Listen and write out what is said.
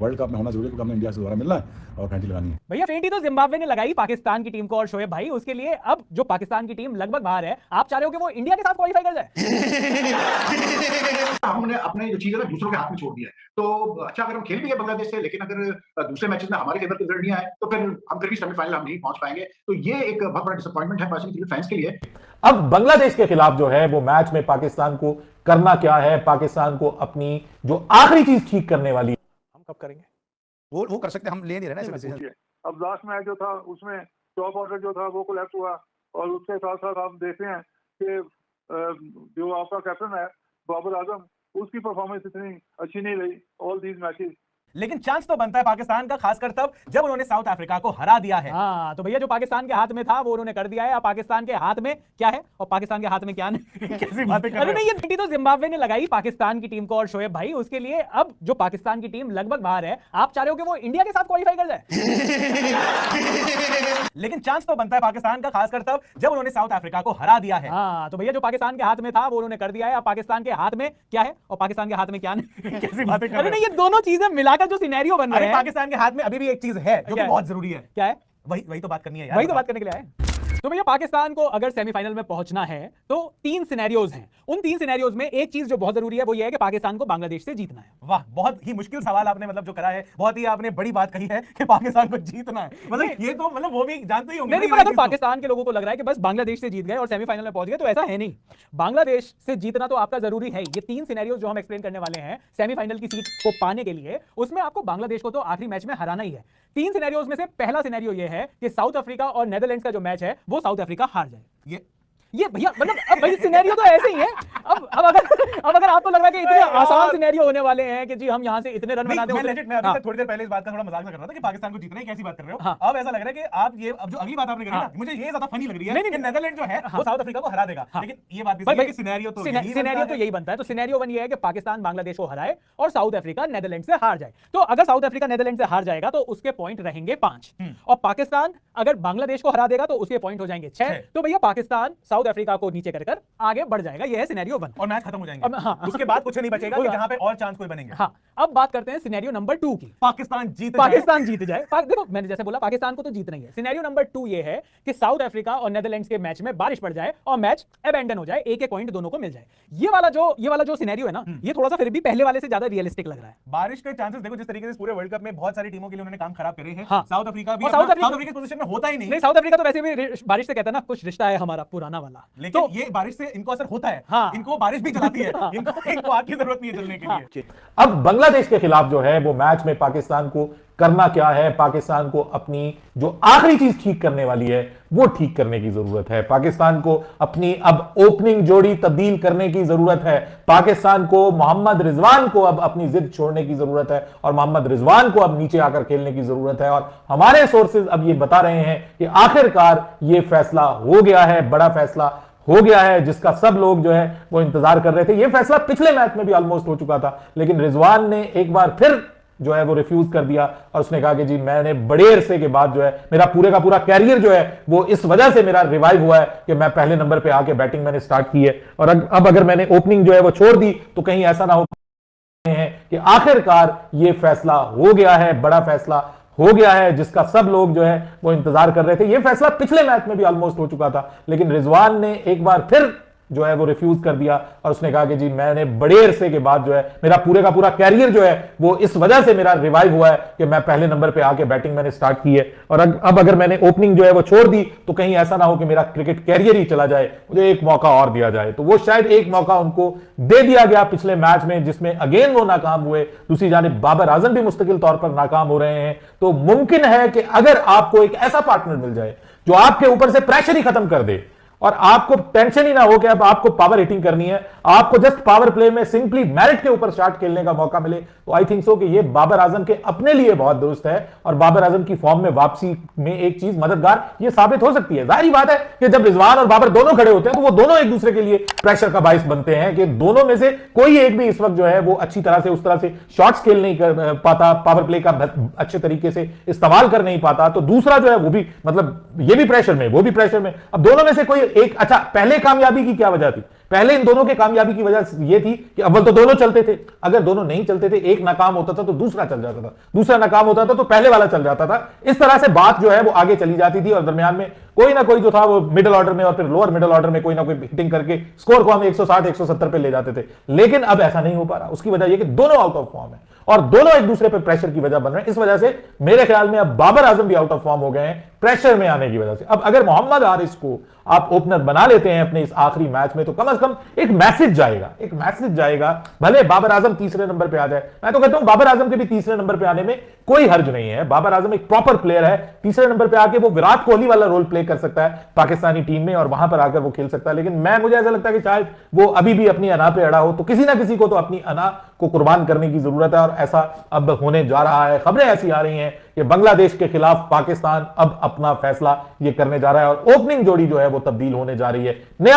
World cup में होना जरूरी है क्योंकि हमें इंडिया से दोबारा मिलना है और फेंटी लगानी है। भैया फेंटी तो जिम्बाब्वे ने लगाई पाकिस्तान की टीम को और शोएब भाई उसके लिए अब जो पाकिस्तान की टीम लगभग बाहर है, आप चाह रहे हो कि वो इंडिया के साथ क्वालिफाई कर जाए। हमने अपने जो चीज है ना दूसरों के हाथ में छोड़ दिया है। तो अच्छा अगर हम खेल भी गए बांग्लादेश से, लेकिन अगर दूसरे मैचेस में हमारे फेवर के रिजल्ट नहीं आए तो फिर हम फिर भी सेमीफाइनल हम नहीं पहुंच पाएंगे। तो ये एक बहुत बड़ा डिसअपॉइंटमेंट है पाकिस्तान के फैंस के लिए। अब बांग्लादेश के खिलाफ जो है वो मैच में पाकिस्तान को करना क्या है, पाकिस्तान को अपनी जो आखिरी चीज ठीक करने वाली है, हम कब करेंगे वो कर सकते हैं, हम ले नहीं रहे ना ऐसे मैसेज। अब लास्ट मैच जो था उसमें टॉप ऑर्डर जो था वो कोलैप्स हुआ और उसके साथ साथ हम देखते हैं कि जो आपका कैप्टन है बाबर आजम, उसकी परफॉर्मेंस इतनी अच्छी नहीं रही ऑल दीज मैचेस। लेकिन चांस तो बनता है पाकिस्तान का, खासकर तब जब उन्होंने साउथ अफ्रीका को हरा दिया है। हाँ तो भैया जो पाकिस्तान के हाथ में था वो उन्होंने कर दिया है। अब पाकिस्तान के हाथ में क्या है और पाकिस्तान के हाथ में क्या नहीं। कैसी बातें कर रहे हो? अरे नहीं, ये फेंटी तो जिम्बाब्वे ने लगाई पाकिस्तान की टीम को और शोएब भाई उसके लिए अब जो पाकिस्तान की टीम लगभग बाहर है, आप चाह रहे हो कि वो इंडिया के साथ क्वालिफाई कर जाए। लेकिन चांस तो बनता है पाकिस्तान का, खासकर तब जब उन्होंने साउथ अफ्रीका को हरा दिया है। हाँ तो भैया जो पाकिस्तान के हाथ में था वो उन्होंने कर दिया है। अब पाकिस्तान के हाथ में क्या है और पाकिस्तान के हाथ में क्या नहीं। कैसी बातें कर रहे हो? अरे नहीं, ये दोनों चीजें मिलाकर जो सिनेरियो बन रहा है, पाकिस्तान के हाथ में अभी भी एक चीज है जो कि बहुत जरूरी है। क्या है? वही तो बात करनी है यार। वही तो बात करने के लिए आए। तो भैया पाकिस्तान को अगर सेमीफाइनल में पहुंचना है तो 3 सिनेरियोज हैं। उन 3 सिनेरियोज में एक चीज जो बहुत जरूरी है वो ये है कि पाकिस्तान को बांग्लादेश से जीतना है। वाह, बहुत ही मुश्किल सवाल आपने मतलब जो करा है, बहुत ही आपने बड़ी बात कही है कि पाकिस्तान को जीतना है। मतलब ये तो मतलब वो भी जानते ही होंगे। नहीं, पर अगर पाकिस्तान के लोगों को लग रहा है कि बस बांग्लादेश से जीत गए और सेमीफाइनल में पहुंच गए, तो ऐसा है नहीं। बांग्लादेश से जीतना तो आपका जरूरी है। ये 3 सिनेरियोज जो हम एक्सप्लेन करने वाले हैं सेमीफाइनल की सीट को पाने के लिए, उसमें आपको बांग्लादेश को तो आखिरी मैच में हराना ही है। 3 सिनेरियोज में से पहला सिनेरियो ये है कि साउथ अफ्रीका और नेदरलैंड्स का जो मैच है वो साउथ अफ्रीका हार जाए। ये भैया मतलब अब भाई सिनेरियो तो ऐसे ही है। अब अगर आपको लग रहा है कि इतने आसान सिनेरियो होने वाले हैं कि जी हम यहां से इतने रन बना दें। मैं अभी तक थोड़ी देर पहले इस बात का थोड़ा मजाक कर रहा था कि पाकिस्तान को जीतना है, कैसी बात कर रहे हो। अब ऐसा लग रहा है कि आप ये अब जो अगली बात आपने करी ना, मुझे ये ज्यादा फनी लग रही है कि नेदरलैंड जो है वो साउथ अफ्रीका को हरा देगा। लेकिन ये बात भी सही है कि सिनेरियो तो यही बनता है। तो सिनेरियो 1 ये है कि पाकिस्तान बांग्लादेश को हराए और साउथ अफ्रीका नेदरलैंड से हार जाए। तो अगर साउथ अफ्रीका नेदरलैंड से हार जाएगा तो उसके पॉइंट रहेंगे 5 और पाकिस्तान अगर बांग्लादेश को हरा देगा तो उसके पॉइंट हो जाएंगे 6। तो भैया पाकिस्तान साउथ अफ्रीका को नीचे कर आगे बढ़ जाएगा। यह है सिनेरियो 1 और मैच खत्म हो जाएंगे। उसके बाद कुछ नहीं बचेगा कि जहां पे और चांस कोई बनेंगे। हाँ, अब बात करते हैं सिनेरियो नंबर 2 की। पाकिस्तान जीत जाए। देखो मैंने जैसे बोला पाकिस्तान को तो जीतना ही है। सिनेरियो नंबर 2 ये है कि साउथ अफ्रीका और नेदरलैंड्स के मैच में बारिश पड़ जाए और मैच अबैंडन हो जाए, एक पॉइंट दोनों को मिल जाए। ये वाला जो सिनेरियो है ना, ये थोड़ा सा फिर भी पहले वाले से ज्यादा रियलिस्टिक लग रहा है। बारिश के चांसेस देखो जिस तरीके से पूरे वर्ल्ड कप में बहुत सारी टीमों के लिए उन्होंने काम खराब करे हैं। हाँ। साउथ अफ्रीका भी साउथ अफ्रीका की पोजीशन में होता ही नहीं। साउथ अफ्रीका तो वैसे भी बारिश से कहता है ना कुछ रिश्ता है हमारा पुराना वाला। लेकिन तो ये बारिश से इनको असर होता है। हाँ। इनको बारिश भी जलाती है। इनको आग की जरूरत नहीं है जलने के लिए। अब बांग्लादेश के खिलाफ जो है वो मैच में पाकिस्तान को करना क्या है, पाकिस्तान को अपनी जो आखिरी चीज ठीक करने वाली है वो ठीक करने की जरूरत है। पाकिस्तान को अपनी अब ओपनिंग जोड़ी तब्दील करने की जरूरत है। पाकिस्तान को मोहम्मद रिजवान को अब अपनी जिद छोड़ने की जरूरत है और मोहम्मद रिजवान को अब नीचे आकर खेलने की जरूरत है। और हमारे सोर्सेज अब ये बता रहे हैं कि आखिरकार ये फैसला हो गया है, बड़ा फैसला हो गया है जिसका सब लोग जो है वो इंतजार कर रहे थे। ये फैसला पिछले मैच में भी ऑलमोस्ट हो चुका था, लेकिन रिजवान ने एक बार फिर जो है वो रिफ्यूज कर दिया और उसने कहा कि जी मैंने बड़े अरसे के बाद जो है मेरा पूरे का पूरा कैरियर जो है वो इस वजह से मेरा रिवाइव हुआ है कि मैं पहले नंबर पे आके बैटिंग मैंने स्टार्ट की है और अब अगर मैंने ओपनिंग जो है वो छोड़ दी तो कहीं ऐसा ना हो है कि आखिरकार ये फैसला हो गया है, बड़ा फैसला हो गया है जिसका सब लोग जो है वो इंतजार कर रहे थे। ये फैसला पिछले मैच में भी ऑलमोस्ट हो चुका था, लेकिन रिजवान ने एक बार फिर जो है वो रिफ्यूज कर दिया और उसने कहा कि जी मैंने बड़े अरसे के बाद जो है मेरा पूरे का पूरा कैरियर जो है वो इस वजह से मेरा रिवाइव हुआ है कि मैं पहले नंबर पे आके बैटिंग मैंने स्टार्ट की है और अब अगर मैंने ओपनिंग जो है वो छोड़ दी तो कहीं ऐसा ना हो कि मेरा क्रिकेट कैरियर ही चला जाए, मुझे एक मौका और दिया जाए। तो वो शायद एक मौका उनको दे दिया गया पिछले मैच में जिसमें अगेन वो नाकाम हुए। दूसरी जानिब बाबर आजम भी मुस्तकिल तौर पर नाकाम हो रहे हैं। तो मुमकिन है कि अगर आपको एक ऐसा पार्टनर मिल जाए जो आपके ऊपर से प्रेशर ही खत्म कर दे और आपको टेंशन ही ना हो कि अब आपको पावर हिटिंग करनी है, आपको जस्ट पावर प्ले में सिंपली मेरिट के ऊपर शॉट खेलने का मौका मिले, तो आई थिंक सो कि ये बाबर आजम के अपने लिए बहुत दुरुस्त है और बाबर आजम की फॉर्म में वापसी में एक चीज मददगार ये साबित हो सकती है। जाहिर बात है कि जब रिजवान और बाबर दोनों खड़े होते हैं तो वो दोनों एक दूसरे के लिए प्रेशर का बाइस बनते हैं कि दोनों में से कोई एक भी इस वक्त जो है वो अच्छी तरह से उस तरह से शॉट्स खेल नहीं कर पाता, पावर प्ले का अच्छे तरीके से इस्तेमाल कर नहीं पाता, तो दूसरा जो है वो भी मतलब ये भी प्रेशर में वो भी प्रेशर में। अब दोनों में से कोई एक, अच्छा पहले कामयाबी की क्या वजह थी? पहले इन दोनों के कामयाबी की वजह ये थी कि अव्वल तो दोनों चलते थे, अगर दोनों नहीं चलते थे, एक नाकाम होता था तो दूसरा चल जाता था, दूसरा नाकाम होता था तो पहले वाला चल जाता था। इस तरह से बात जो है वो आगे चली जाती थी और दरमियान में कोई ना कोई जो था वो मिडिल ऑर्डर में और फिर लोअर मिडिल ऑर्डर में कोई ना कोई हिटिंग करके स्कोर को हम 160 170 पे ले जाते थे। लेकिन अब ऐसा नहीं हो पा रहा। उसकी वजह यह कि दोनों आउट ऑफ फॉर्म है और दोनों एक दूसरे पर प्रेशर की वजह बन रहे हैं। इस वजह से मेरे ख्याल में अब बाबर आजम भी आउट ऑफ फॉर्म हो गए हैं प्रेशर में आने की वजह से। अब अगर मोहम्मद हारिस को आप ओपनर बना लेते हैं अपने इस आखिरी मैच में तो कम से कम एक मैसेज जाएगा, एक मैसेज जाएगा। भले बाबर आजम तीसरे नंबर पे आ जाए, मैं तो कहता हूं बाबर आजम के भी तीसरे नंबर पे आने में कोई हर्ज नहीं है। बाबर आजम एक प्रॉपर प्लेयर है, तीसरे नंबर पे आके वो विराट कोहली वाला रोल प्ले कर सकता है पाकिस्तानी टीम में और वहां पर आकर वो खेल सकता है। लेकिन मुझे ऐसा लगता है कि शायद वो अभी भी अपनी अना पे अड़ा हो, तो किसी ना किसी को तो अपनी अना को कुर्बान करने की जरूरत है और ऐसा अब होने जा रहा है। खबरें ऐसी आ रही हैं कि बांग्लादेश के खिलाफ पाकिस्तान अब अपना फैसला ये करने जा रहा है और ओपनिंग जोड़ी जो है वो तब्दील होने जा रही है। नया